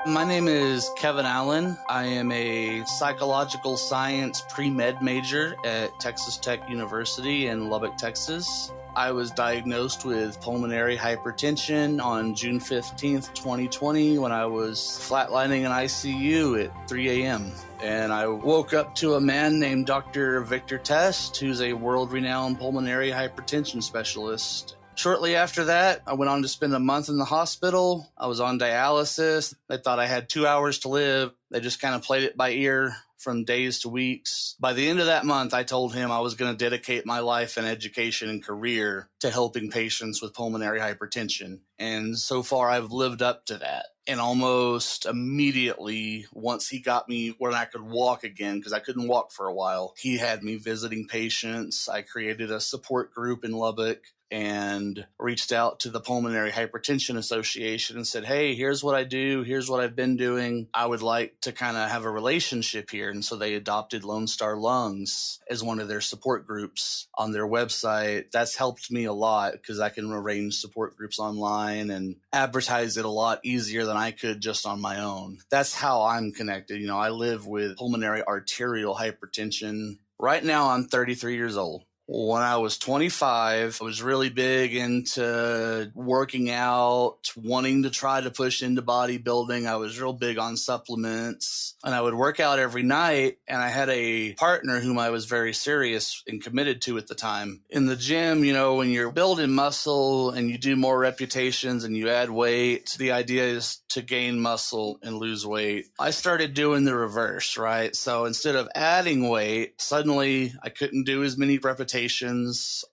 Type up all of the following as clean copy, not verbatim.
My name is Kevin Allen. I am a psychological science pre-med major at Texas Tech University in Lubbock, Texas. I was diagnosed with pulmonary hypertension on June 15th, 2020, when I was flatlining in ICU at 3 a.m. And I woke up to a man named Dr. Victor Test, who's a world-renowned pulmonary hypertension specialist. Shortly after that, I went on to spend a month in the hospital. I was on dialysis. They thought I had 2 hours to live. They just kind of played it by ear from days to weeks. By the end of that month, I told him I was going to dedicate my life and education and career to helping patients with pulmonary hypertension. And so far, I've lived up to that. And almost immediately, once he got me when I could walk again, because I couldn't walk for a while, he had me visiting patients. I created a support group in Lubbock and reached out to the Pulmonary Hypertension Association and said, hey, here's what I do. Here's what I've been doing. I would like to kind of have a relationship here. And so they adopted Lone Star Lungs as one of their support groups on their website. That's helped me a lot because I can arrange support groups online and advertise it a lot easier than I could just on my own. That's how I'm connected. You know, I live with pulmonary arterial hypertension. Right now, I'm 33 years old. When I was 25, I was really big into working out, wanting to try to push into bodybuilding. I was real big on supplements, and I would work out every night. And I had a partner whom I was very serious and committed to at the time. In the gym, you know, when you're building muscle and you do more repetitions and you add weight, the idea is to gain muscle and lose weight. I started doing the reverse, right? So instead of adding weight, suddenly I couldn't do as many repetitions.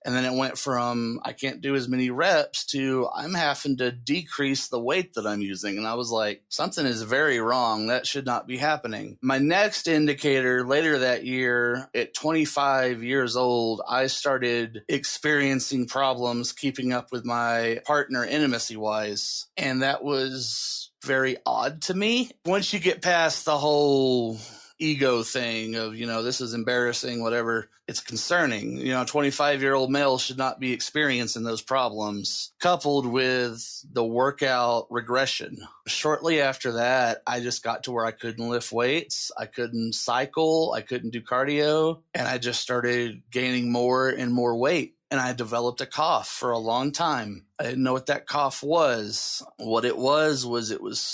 And then it went from I can't do as many reps to I'm having to decrease the weight that I'm using. And I was like, something is very wrong. That should not be happening. My next indicator later that year, at 25 years old, I started experiencing problems keeping up with my partner intimacy-wise. And that was very odd to me. Once you get past the whole ego thing of, you know, this is embarrassing, whatever, it's concerning. You know, 25-year-old males should not be experiencing those problems, coupled with the workout regression. Shortly after that, I just got to where I couldn't lift weights, I couldn't cycle, I couldn't do cardio, and I just started gaining more and more weight. And I developed a cough for a long time. I didn't know what that cough was. What it was,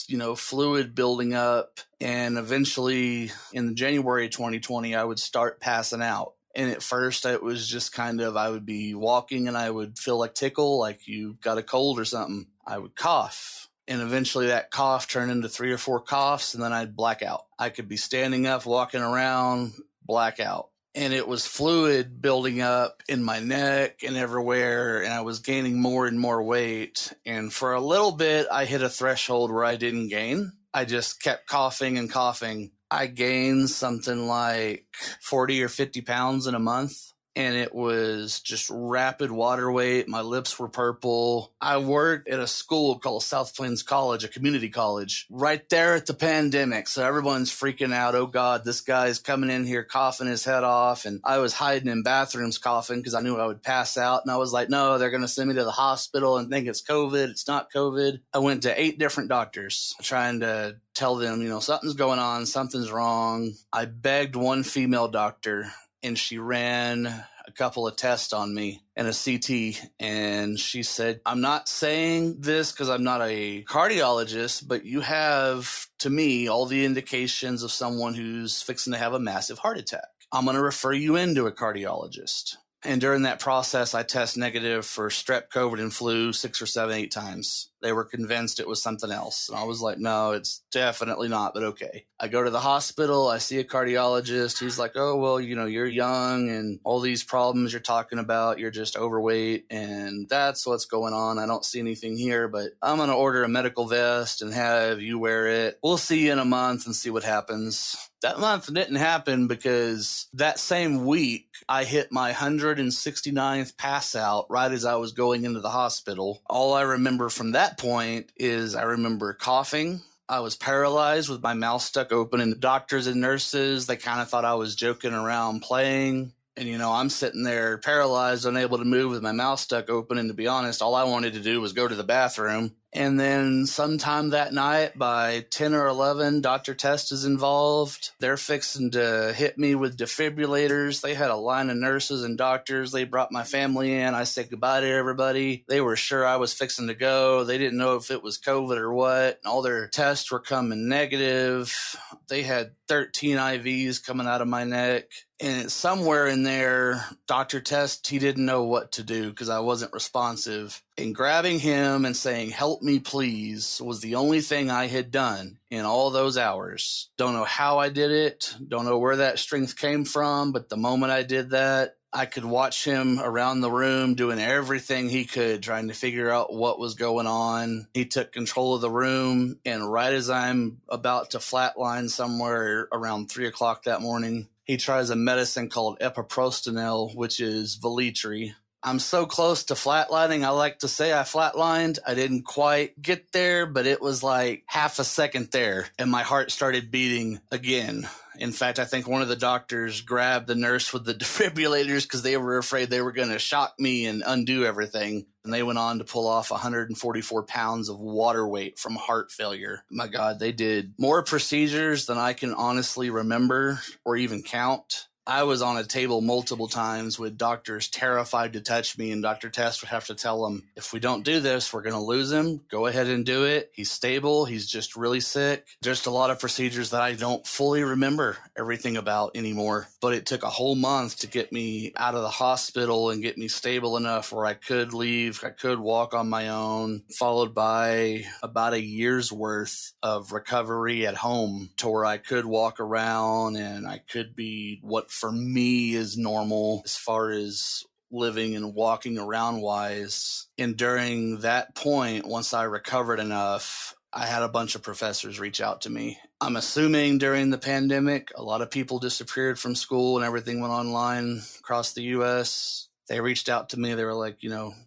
you know, fluid building up. And eventually in January 2020, I would start passing out. And at first it was just kind of, I would be walking and I would feel like tickle, like you got a cold or something. I would cough. And eventually that cough turned into 3 or 4 coughs, and then I'd black out. I could be standing up, walking around, black out. And it was fluid building up in my neck and everywhere, and I was gaining more and more weight. And for a little bit, I hit a threshold where I didn't gain. I just kept coughing and coughing. I gained something like 40 or 50 pounds in a month. And it was just rapid water weight. My lips were purple. I worked at a school called South Plains College, a community college, right there at the pandemic. So everyone's freaking out. Oh, God, this guy's coming in here coughing his head off. And I was hiding in bathrooms coughing because I knew I would pass out. And I was like, no, they're going to send me to the hospital and think it's COVID. It's not COVID. I went to 8 different doctors trying to tell them, you know, something's going on, something's wrong. I begged one female doctor, and she ran a couple of tests on me and a CT. And she said, I'm not saying this because I'm not a cardiologist, but you have, to me, all the indications of someone who's fixing to have a massive heart attack. I'm going to refer you into a cardiologist. And during that process, I test negative for strep, COVID, and flu 6 or 7, 8 times. They were convinced it was something else. And I was like, no, it's definitely not, but okay. I go to the hospital. I see a cardiologist. He's like, oh, well, you know, you're young and all these problems you're talking about, you're just overweight. And that's what's going on. I don't see anything here, but I'm going to order a medical vest and have you wear it. We'll see you in a month and see what happens. That month didn't happen because that same week, I hit my 169th pass out right as I was going into the hospital. All I remember from that point is I remember coughing. I was paralyzed with my mouth stuck open, and the doctors and nurses, they kind of thought I was joking around playing. And, I'm sitting there paralyzed, unable to move with my mouth stuck open. And to be honest, all I wanted to do was go to the bathroom. And then sometime that night by 10 or 11, Dr. Test is involved. They're fixing to hit me with defibrillators. They had a line of nurses and doctors. They brought my family in. I said goodbye to everybody. They were sure I was fixing to go. They didn't know if it was COVID or what. All their tests were coming negative. They had 13 IVs coming out of my neck. And somewhere in there, Dr. Test, he didn't know what to do because I wasn't responsive. And grabbing him and saying, "Help me, please," was the only thing I had done in all those hours. Don't know how I did it. Don't know where that strength came from. But the moment I did that, I could watch him around the room doing everything he could, trying to figure out what was going on. He took control of the room. And right as I'm about to flatline somewhere around 3 o'clock that morning, he tries a medicine called epiprostinil, which is Velitri. I'm so close to flatlining. I like to say I flatlined. I didn't quite get there, but it was like half a second there, and my heart started beating again. In fact, I think one of the doctors grabbed the nurse with the defibrillators because they were afraid they were going to shock me and undo everything. And they went on to pull off 144 pounds of water weight from heart failure. My God, they did more procedures than I can honestly remember or even count. I was on a table multiple times with doctors terrified to touch me, and Dr. Test would have to tell them, "If we don't do this, we're going to lose him. Go ahead and do it. He's stable. He's just really sick." Just a lot of procedures that I don't fully remember everything about anymore. But it took a whole month to get me out of the hospital and get me stable enough where I could leave. I could walk on my own, followed by about a year's worth of recovery at home to where I could walk around and I could be what for me is normal as far as living and walking around wise. And during that point, once I recovered enough, I had a bunch of professors reach out to me. I'm assuming during the pandemic, a lot of people disappeared from school and everything went online across the U.S. They reached out to me. They were like,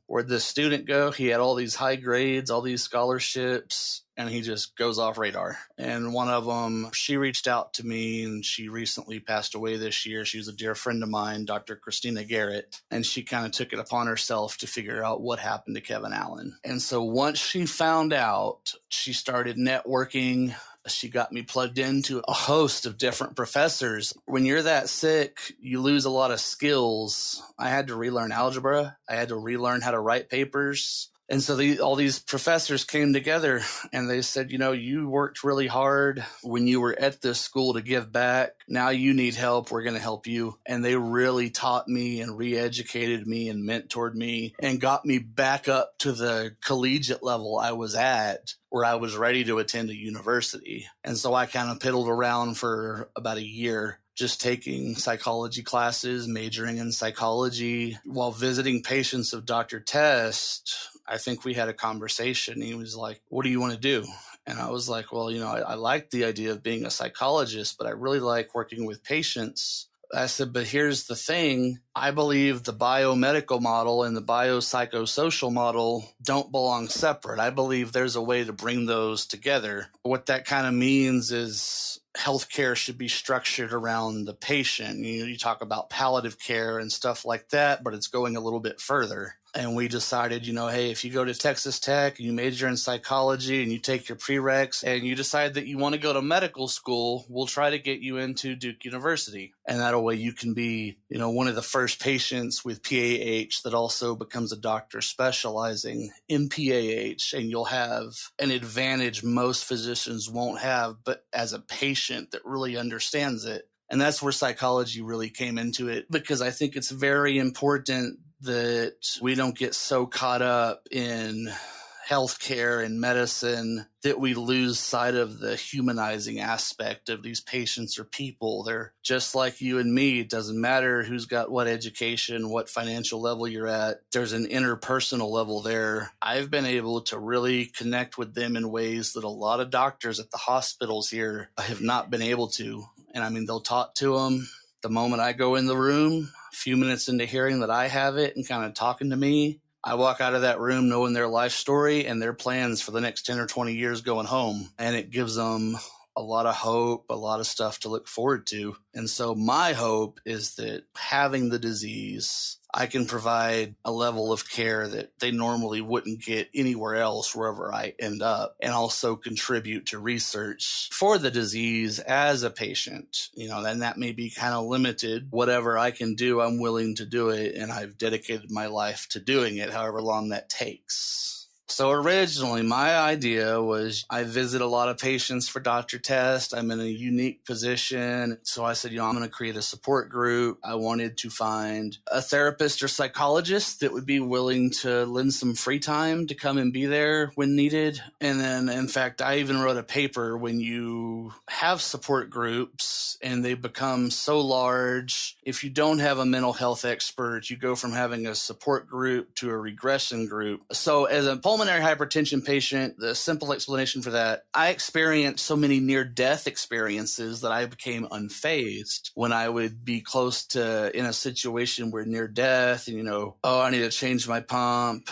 where'd this student go? He had all these high grades, all these scholarships, and he just goes off radar. And one of them, she reached out to me, and she recently passed away this year. She was a dear friend of mine, Dr. Christina Garrett, and she kind of took it upon herself to figure out what happened to Kevin Allen. And so once she found out, she started networking. She got me plugged into a host of different professors. When you're that sick, you lose a lot of skills. I had to relearn algebra. I had to relearn how to write papers. And so all these professors came together and they said, you worked really hard when you were at this school to give back. Now you need help. We're going to help you. And they really taught me and re-educated me and mentored me and got me back up to the collegiate level I was at, where I was ready to attend a university. And so I kind of piddled around for about a year, just taking psychology classes, majoring in psychology. While visiting patients of Dr. Test, I think we had a conversation. He was like, "What do you want to do?" And I was like, "Well, I like the idea of being a psychologist, but I really like working with patients." I said, "But here's the thing. I believe the biomedical model and the biopsychosocial model don't belong separate. I believe there's a way to bring those together." What that kind of means is healthcare should be structured around the patient. You talk about palliative care and stuff like that, but it's going a little bit further. And we decided, hey, if you go to Texas Tech and you major in psychology and you take your prereqs and you decide that you want to go to medical school, we'll try to get you into Duke University. And that way you can be, one of the first patients with PAH that also becomes a doctor specializing in PAH. And you'll have an advantage most physicians won't have, but as a patient that really understands it. And that's where psychology really came into it, because I think it's very important that we don't get so caught up in healthcare and medicine that we lose sight of the humanizing aspect of these patients or people. They're just like you and me. It doesn't matter who's got what education, what financial level you're at. There's an interpersonal level there. I've been able to really connect with them in ways that a lot of doctors at the hospitals here have not been able to. And they'll talk to them. The moment I go in the room, a few minutes into hearing that I have it and kind of talking to me, I walk out of that room knowing their life story and their plans for the next 10 or 20 years going home. And it gives them a lot of hope, a lot of stuff to look forward to. And so my hope is that having the disease, I can provide a level of care that they normally wouldn't get anywhere else wherever I end up, and also contribute to research for the disease as a patient. And that may be kind of limited. Whatever I can do, I'm willing to do it, and I've dedicated my life to doing it, however long that takes. So originally, my idea was I visit a lot of patients for Dr. Test. I'm in a unique position. So I said, I'm going to create a support group. I wanted to find a therapist or psychologist that would be willing to lend some free time to come and be there when needed. And then, in fact, I even wrote a paper. When you have support groups and they become so large, if you don't have a mental health expert, you go from having a support group to a regression group. So as a pulmonary hypertension patient, the simple explanation for that, I experienced so many near-death experiences that I became unfazed when I would be close to in a situation where near death and, I need to change my pump.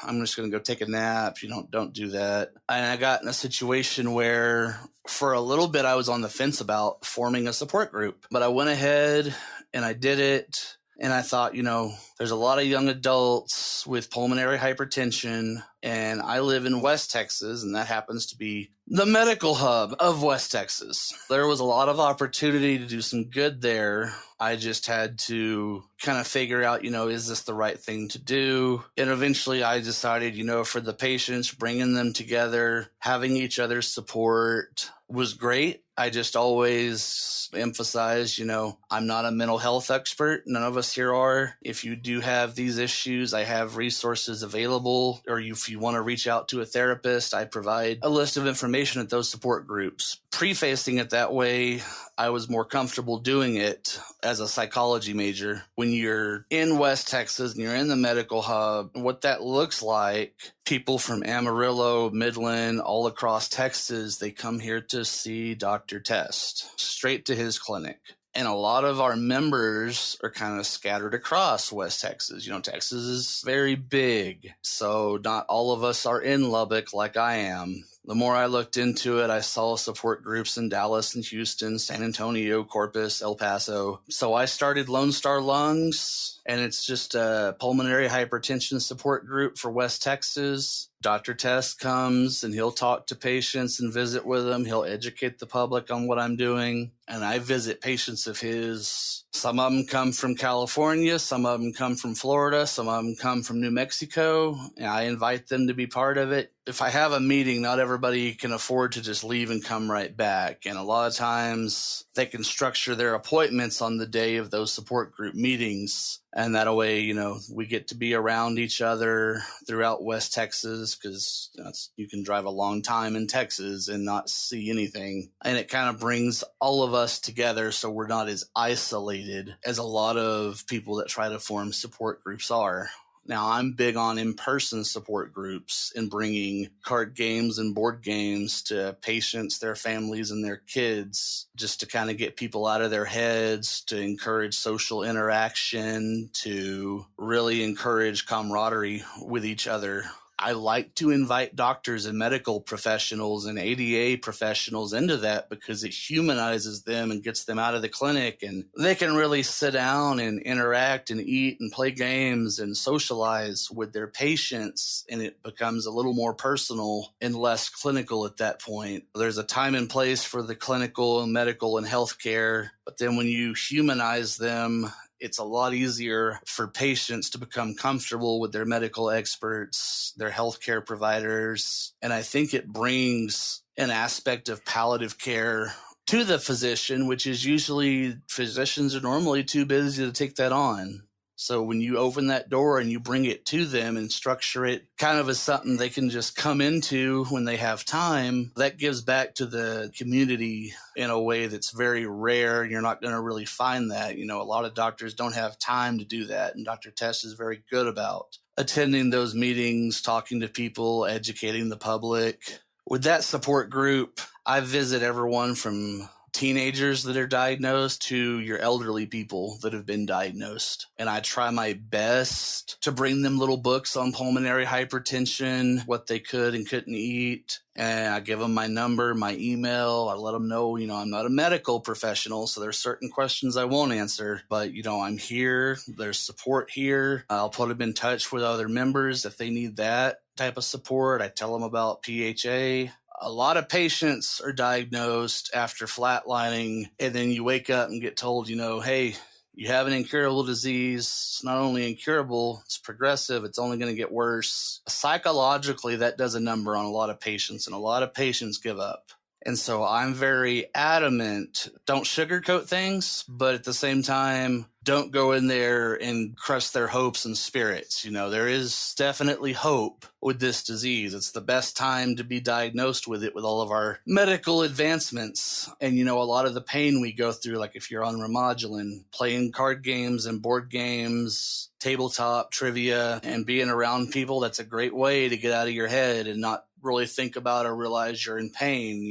I'm just going to go take a nap. Don't do that. And I got in a situation where for a little bit I was on the fence about forming a support group, but I went ahead and I did it. And I thought, there's a lot of young adults with pulmonary hypertension, and I live in West Texas, and that happens to be the medical hub of West Texas. There was a lot of opportunity to do some good there. I just had to kind of figure out, is this the right thing to do? And eventually I decided, for the patients, bringing them together, having each other's support was great. I just always emphasize, I'm not a mental health expert. None of us here are. If you do have these issues, I have resources available. Or if you want to reach out to a therapist, I provide a list of information at those support groups. Prefacing it that way, I was more comfortable doing it as a psychology major. When you're in West Texas and you're in the medical hub, what that looks like, people from Amarillo, Midland, all across Texas, they come here to see Dr. Test, straight to his clinic. And a lot of our members are kind of scattered across West Texas. Texas is very big, so not all of us are in Lubbock like I am. The more I looked into it, I saw support groups in Dallas and Houston, San Antonio, Corpus, El Paso. So I started Lone Star Lungs, and it's just a pulmonary hypertension support group for West Texas. Dr. Test comes and he'll talk to patients and visit with them. He'll educate the public on what I'm doing. And I visit patients of his. Some of them come from California. Some of them come from Florida. Some of them come from New Mexico. And I invite them to be part of it. If I have a meeting, not everybody can afford to just leave and come right back. And a lot of times they can structure their appointments on the day of those support group meetings. And that way, we get to be around each other throughout West Texas, because you can drive a long time in Texas and not see anything. And it kind of brings all of us together so we're not as isolated as a lot of people that try to form support groups are. Now, I'm big on in-person support groups and bringing card games and board games to patients, their families, and their kids, just to kind of get people out of their heads, to encourage social interaction, to really encourage camaraderie with each other. I like to invite doctors and medical professionals and ADA professionals into that because it humanizes them and gets them out of the clinic, and they can really sit down and interact and eat and play games and socialize with their patients, and it becomes a little more personal and less clinical at that point. There's a time and place for the clinical and medical and healthcare, but then when you humanize them, it's a lot easier for patients to become comfortable with their medical experts, their healthcare providers. And I think it brings an aspect of palliative care to the physician, which is usually physicians are normally too busy to take that on. So when you open that door and you bring it to them and structure it kind of as something they can just come into when they have time, that gives back to the community in a way that's very rare. You're not going to really find that. A lot of doctors don't have time to do that. And Dr. Test is very good about attending those meetings, talking to people, educating the public. With that support group, I visit everyone from teenagers that are diagnosed to your elderly people that have been diagnosed. And I try my best to bring them little books on pulmonary hypertension, what they could and couldn't eat. And I give them my number, my email. I let them know, I'm not a medical professional, so there's certain questions I won't answer. But, I'm here. There's support here. I'll put them in touch with other members if they need that type of support. I tell them about PHA. A lot of patients are diagnosed after flatlining, and then you wake up and get told, hey, you have an incurable disease. It's not only incurable, it's progressive. It's only going to get worse. Psychologically, that does a number on a lot of patients, and a lot of patients give up. And so I'm very adamant, don't sugarcoat things, but at the same time, don't go in there and crush their hopes and spirits. There is definitely hope with this disease. It's the best time to be diagnosed with it with all of our medical advancements. And, a lot of the pain we go through, like if you're on Remodulin, playing card games and board games, tabletop trivia, and being around people, that's a great way to get out of your head and not really think about or realize you're in pain.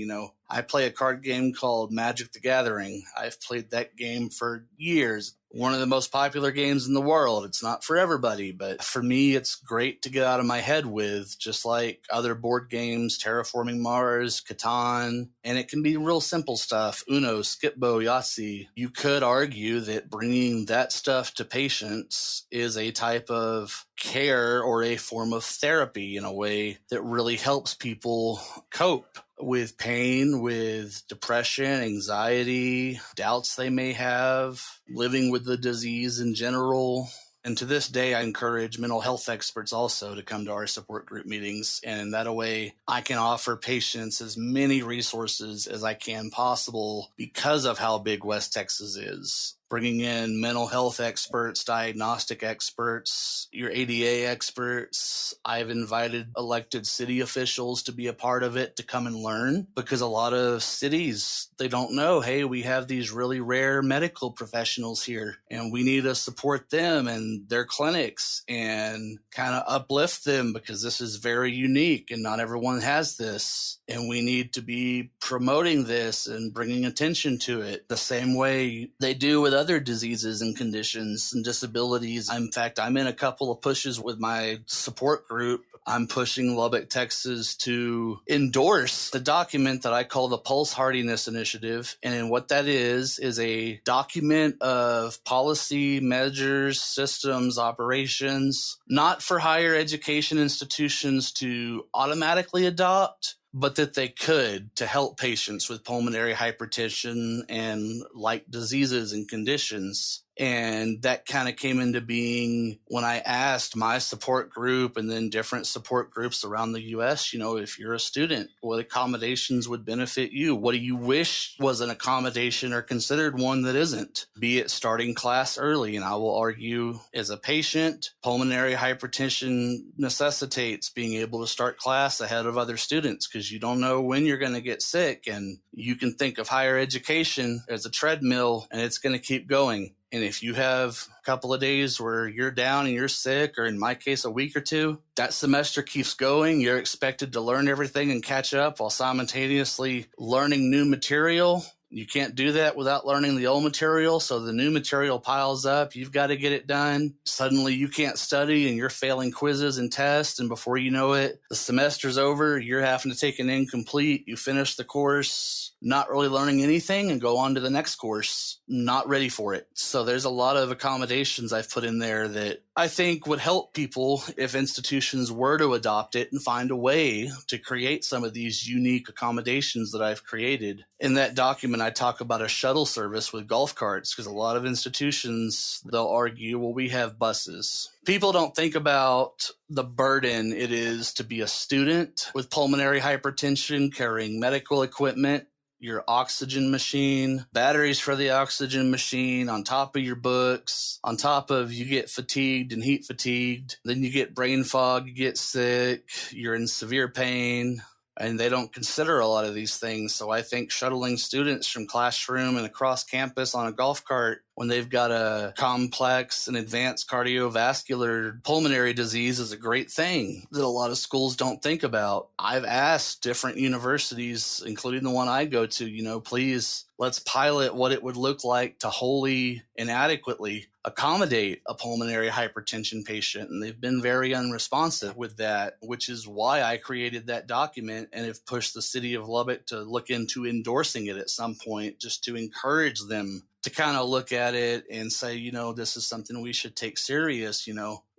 I play a card game called Magic the Gathering. I've played that game for years. One of the most popular games in the world. It's not for everybody, but for me, it's great to get out of my head with, just like other board games, Terraforming Mars, Catan, and it can be real simple stuff. Uno, Skipbo, Yahtzee. You could argue that bringing that stuff to patients is a type of care or a form of therapy in a way that really helps people cope with pain, with depression, anxiety, doubts they may have, living with the disease in general. And to this day, I encourage mental health experts also to come to our support group meetings. And that way, I can offer patients as many resources as I can possible because of how big West Texas is. Bringing in mental health experts, diagnostic experts, your ADA experts. I've invited elected city officials to be a part of it, to come and learn, because a lot of cities, they don't know, hey, we have these really rare medical professionals here and we need to support them and their clinics and kind of uplift them because this is very unique and not everyone has this. And we need to be promoting this and bringing attention to it the same way they do with other diseases and conditions and disabilities. In fact, I'm in a couple of pushes with my support group. I'm pushing Lubbock, Texas to endorse the document that I call the Pulse Hardiness Initiative. And what that is a document of policy, measures, systems, operations, not for higher education institutions to automatically adopt, but that they could to help patients with pulmonary hypertension and like diseases and conditions. And that kind of came into being when I asked my support group and then different support groups around the U.S., if you're a student, what accommodations would benefit you? What do you wish was an accommodation or considered one that isn't? Be it starting class early. And I will argue, as a patient, pulmonary hypertension necessitates being able to start class ahead of other students because you don't know when you're going to get sick. And you can think of higher education as a treadmill and it's going to keep going. And if you have a couple of days where you're down and you're sick, or in my case, a week or two, that semester keeps going. You're expected to learn everything and catch up while simultaneously learning new material. You can't do that without learning the old material. So the new material piles up. You've got to get it done. Suddenly you can't study and you're failing quizzes and tests. And before you know it, the semester's over. You're having to take an incomplete. You finish the course, not really learning anything, and go on to the next course, not ready for it. So there's a lot of accommodations I've put in there that I think would help people if institutions were to adopt it and find a way to create some of these unique accommodations that I've created. In that document, I talk about a shuttle service with golf carts because a lot of institutions, they'll argue, well, we have buses. People don't think about the burden it is to be a student with pulmonary hypertension, carrying medical equipment, your oxygen machine, batteries for the oxygen machine, on top of your books, on top of you get fatigued and heat fatigued, then you get brain fog, you get sick, you're in severe pain, and they don't consider a lot of these things. So I think shuttling students from classroom and across campus on a golf cart when they've got a complex and advanced cardiovascular pulmonary disease is a great thing that a lot of schools don't think about. I've asked different universities, including the one I go to, please let's pilot what it would look like to wholly and adequately accommodate a pulmonary hypertension patient. And they've been very unresponsive with that, which is why I created that document and have pushed the city of Lubbock to look into endorsing it at some point, just to encourage them to kind of look at it and say, this is something we should take serious.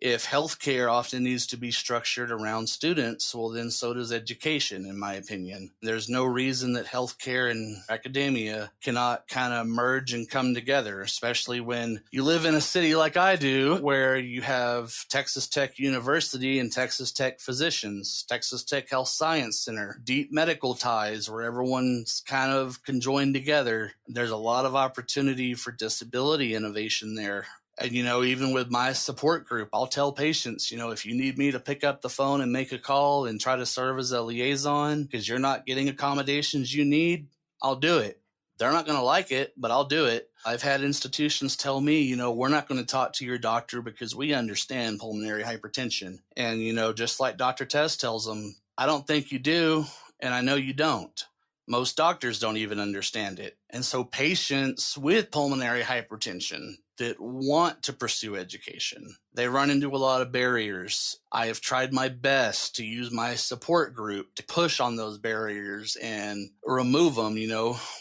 If healthcare often needs to be structured around students, well, then so does education, in my opinion. There's no reason that healthcare and academia cannot kind of merge and come together, especially when you live in a city like I do, where you have Texas Tech University and Texas Tech physicians, Texas Tech Health Science Center, deep medical ties where everyone's kind of conjoined together. There's a lot of opportunity for disability innovation there. And, even with my support group, I'll tell patients, if you need me to pick up the phone and make a call and try to serve as a liaison because you're not getting accommodations you need, I'll do it. They're not going to like it, but I'll do it. I've had institutions tell me, we're not going to talk to your doctor because we understand pulmonary hypertension. And, just like Dr. Tess tells them, I don't think you do, and I know you don't. Most doctors don't even understand it. And so patients with pulmonary hypertension that want to pursue education, they run into a lot of barriers. I have tried my best to use my support group to push on those barriers and remove them.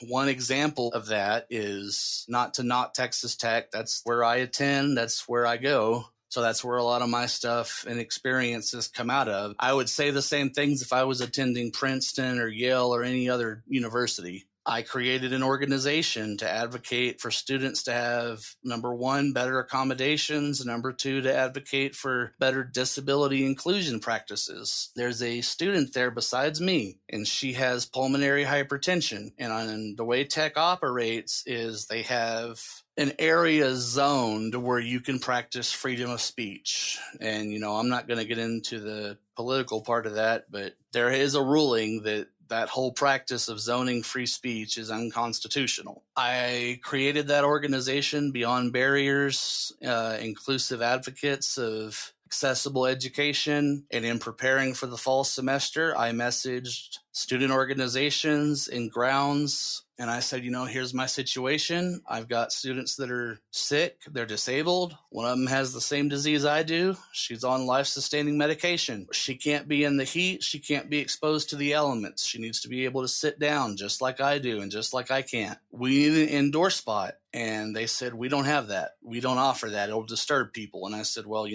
One example of that is not to knock Texas Tech. That's where I attend. That's where I go. So that's where a lot of my stuff and experiences come out of. I would say the same things if I was attending Princeton or Yale or any other university. I created an organization to advocate for students to have, number one, better accommodations, number two, to advocate for better disability inclusion practices. There's a student there besides me, and she has pulmonary hypertension. And the way Tech operates is they have an area zoned where you can practice freedom of speech. And, I'm not going to get into the political part of that, but there is a ruling that whole practice of zoning free speech is unconstitutional. I created that organization, Beyond Barriers, Inclusive Advocates of Accessible Education. And in preparing for the fall semester, I messaged student organizations and grounds. And I said, here's my situation. I've got students that are sick. They're disabled. One of them has the same disease I do. She's on life-sustaining medication. She can't be in the heat. She can't be exposed to the elements. She needs to be able to sit down just like I do and just like I can't. We need an indoor spot. And they said, we don't have that. We don't offer that. It'll disturb people. And I said, well,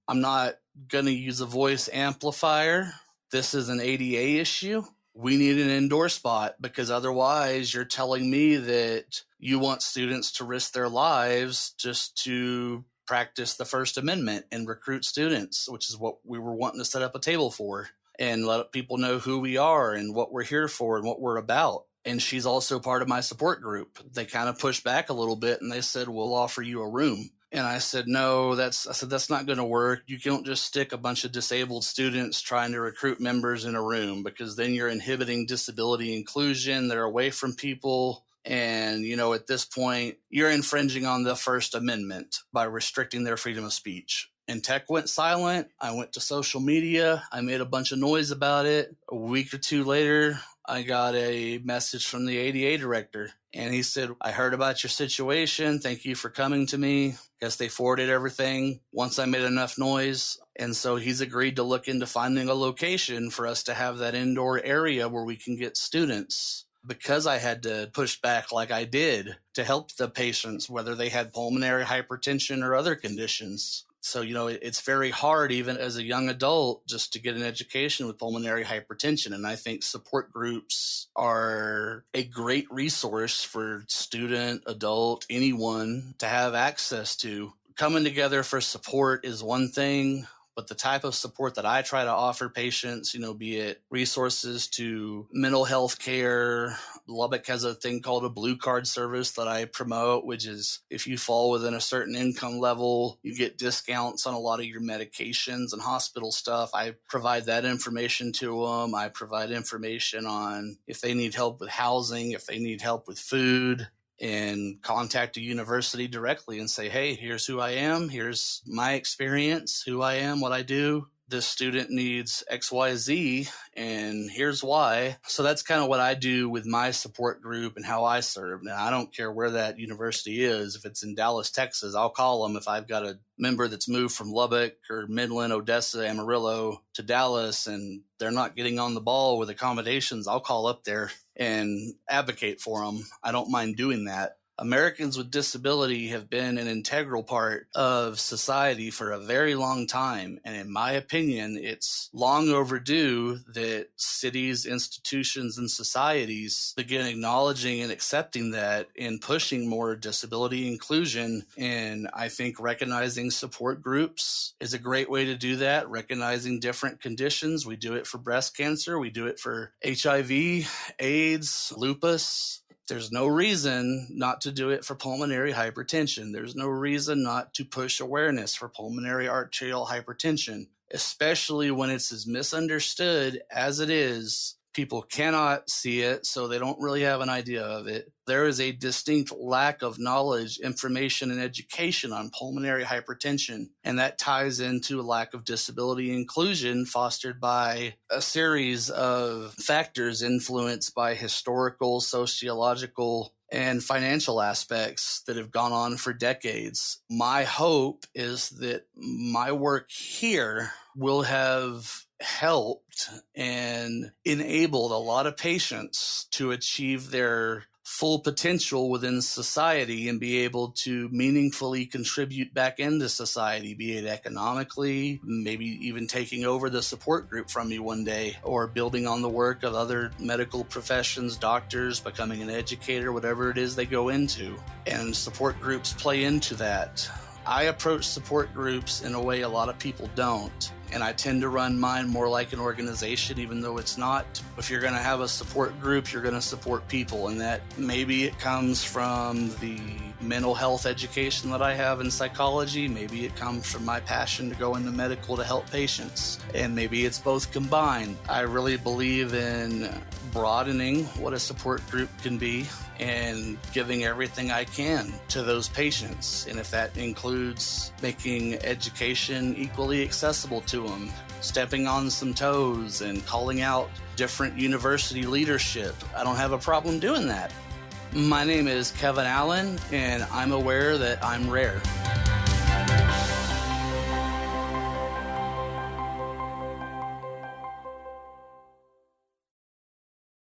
I'm not going to use a voice amplifier. This is an ADA issue. We need an indoor spot because otherwise you're telling me that you want students to risk their lives just to practice the First Amendment and recruit students, which is what we were wanting to set up a table for and let people know who we are and what we're here for and what we're about. And she's also part of my support group. They kind of pushed back a little bit and they said, we'll offer you a room. And I said, no, that's not going to work. You don't just stick a bunch of disabled students trying to recruit members in a room because then you're inhibiting disability inclusion. They're away from people. And, at this point, you're infringing on the First Amendment by restricting their freedom of speech. And Tech went silent. I went to social media. I made a bunch of noise about it. A week or two later, I got a message from the ADA director. And he said, I heard about your situation. Thank you for coming to me. Guess they forwarded everything once I made enough noise. And so he's agreed to look into finding a location for us to have that indoor area where we can get students. Because I had to push back like I did to help the patients, whether they had pulmonary hypertension or other conditions. So, it's very hard, even as a young adult, just to get an education with pulmonary hypertension. And I think support groups are a great resource for student, adult, anyone to have access to. Coming together for support is one thing, but the type of support that I try to offer patients, be it resources to mental health care. Lubbock has a thing called a Blue Card service that I promote, which is if you fall within a certain income level, you get discounts on a lot of your medications and hospital stuff. I provide that information to them. I provide information on if they need help with housing, if they need help with food. and contact a university directly and say, hey, here's who I am, here's my experience, who I am, what I do. This student needs XYZ, and here's why. So that's kind of what I do with my support group and how I serve. Now, I don't care where that university is. If it's in Dallas, Texas, I'll call them if I've got a member that's moved from Lubbock or Midland, Odessa, Amarillo to Dallas, and they're not getting on the ball with accommodations. I'll call up there and advocate for them. I don't mind doing that. Americans with disability have been an integral part of society for a very long time. And in my opinion, it's long overdue that cities, institutions, and societies begin acknowledging and accepting that and pushing more disability inclusion. And I think recognizing support groups is a great way to do that. Recognizing different conditions. We do it for breast cancer. We do it for HIV, AIDS, lupus. There's no reason not to do it for pulmonary hypertension. There's no reason not to push awareness for pulmonary arterial hypertension, especially when it's as misunderstood as it is. People cannot see it, so they don't really have an idea of it. There is a distinct lack of knowledge, information, and education on pulmonary hypertension, and that ties into a lack of disability inclusion fostered by a series of factors influenced by historical, sociological, and financial aspects that have gone on for decades. My hope is that my work here will have helped and enabled a lot of patients to achieve their full potential within society and be able to meaningfully contribute back into society, be it economically, maybe even taking over the support group from me one day, or building on the work of other medical professions, doctors, becoming an educator, whatever it is they go into. And support groups play into that. I approach support groups in a way a lot of people don't. And I tend to run mine more like an organization, even though it's not. If you're going to have a support group, you're going to support people. And that maybe it comes from the mental health education that I have in psychology. Maybe it comes from my passion to go into medical to help patients. And maybe it's both combined. I really believe in broadening what a support group can be and giving everything I can to those patients. And if that includes making education equally accessible to them, stepping on some toes and calling out different university leadership, I don't have a problem doing that. My name is Kevin Allen, and I'm aware that I'm rare.